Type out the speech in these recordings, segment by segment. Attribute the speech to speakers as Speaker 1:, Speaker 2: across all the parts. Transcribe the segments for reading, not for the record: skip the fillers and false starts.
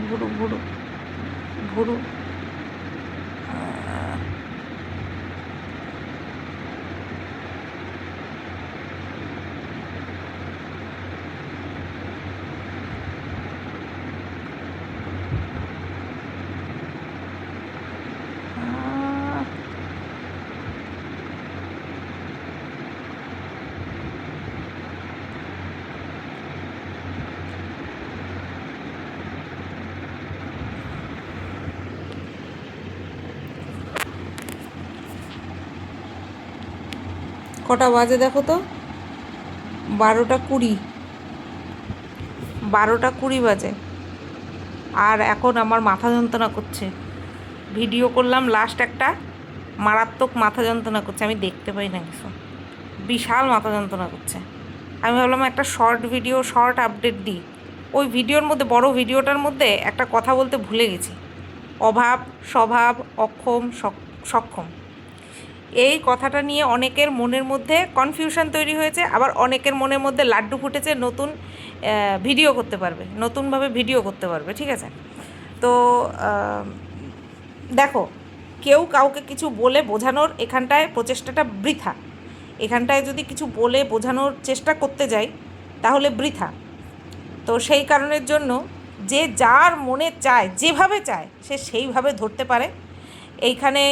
Speaker 1: ভুরু ভুরু ভুরু কটা বাজে দেখো তো, 12:20, 12:20 বাজে। আর এখন আমার মাথা যন্ত্রণা করছে। ভিডিও করলাম লাস্ট একটা, মারাত্মক মাথা যন্ত্রণা করছে, আমি দেখতে পাই না কিছু, বিশাল মাথা যন্ত্রণা করছে। আমি ভাবলাম একটা শর্ট ভিডিও, শর্ট আপডেট দিই। ওই ভিডিওর মধ্যে, বড় ভিডিওটার মধ্যে একটা কথা বলতে ভুলে গেছি, অভাব স্বভাব অক্ষম সক্ষম, এই কথাটা নিয়ে অনেকের মনের মধ্যে কনফিউশন তৈরি হয়েছে। আবার অনেকের মনের মধ্যে লাড্ডু ফুটেছে, নতুন ভিডিও করতে পারবে, নতুনভাবে ভিডিও করতে পারবে, ঠিক আছে। তো দেখো, কেউ কাউকে কিছু বলে বোঝানোর এখানটায় প্রচেষ্টাটা বৃথা। এখানটায় যদি কিছু বলে বোঝানোর চেষ্টা করতে যাই তাহলে বৃথা। তো সেই কারণের জন্য যে যার মনে চায়, যেভাবে চায় সে সেইভাবে ধরতে পারে। এইখানে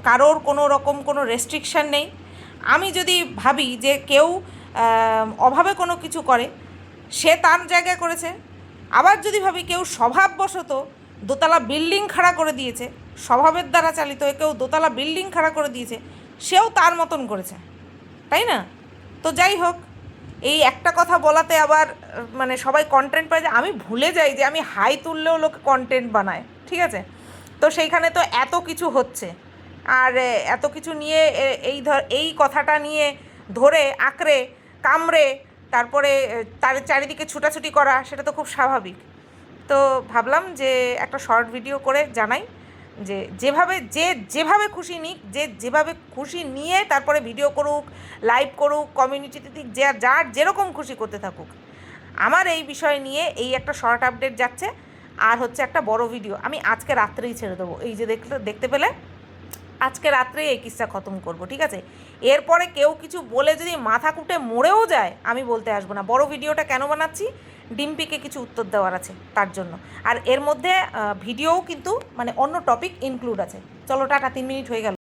Speaker 1: কারোর কোনো রকম কোনো রেস্ট্রিকশান নেই। আমি যদি ভাবি যে কেউ অভাবে কোনো কিছু করে, সে তার জায়গায় করেছে। আবার যদি ভাবি কেউ স্বভাববশত দোতলা বিল্ডিং খাড়া করে দিয়েছে, স্বভাবের দ্বারা চালিত হয়ে কেউ দোতলা বিল্ডিং খাড়া করে দিয়েছে, সেও তার মতন করেছে, তাই না? তো যাই হোক, এই একটা কথা বলাতে আবার মানে সবাই কন্টেন্ট পায়, যে আমি ভুলে যাই যে আমি হাই তুললেও লোকে কন্টেন্ট বানায়, ঠিক আছে। তো সেইখানে তো এত কিছু হচ্ছে, আর এত কিছু নিয়ে এই কথাটা নিয়ে ধরে আঁকড়ে কামড়ে তারপরে তার চারিদিকে ছুটাছুটি করা, সেটা তো খুব স্বাভাবিক। তো ভাবলাম যে একটা শর্ট ভিডিও করে জানাই যে যেভাবে খুশি নিক, যেভাবে খুশি নিয়ে তারপরে ভিডিও করুক, লাইভ করুক, কমিউনিটিতে দিক, যার যেরকম খুশি করতে থাকুক। আমার এই বিষয় নিয়ে এই একটা শর্ট আপডেট যাচ্ছে। আর হচ্ছে একটা বড় ভিডিও আমি আজকে রাত্রেই ছেড়ে দেবো। এই যে দেখতে পেলে, আজকে রাত্রেই এই কিস্সা খতম করব, ঠিক আছে। এরপরে কেউ কিছু বলে যদি মাথা কুটে মরেও যায়, আমি বলতে আসবো না। বড় ভিডিওটা কেন বানাচ্ছি, ডিম্পিকে কিছু উত্তর দেওয়ার আছে তার জন্য। আর এর মধ্যে ভিডিওও কিন্তু মানে অন্য টপিক ইনক্লুড আছে। চলো টাটা, 3 মিনিট হয়ে গেল।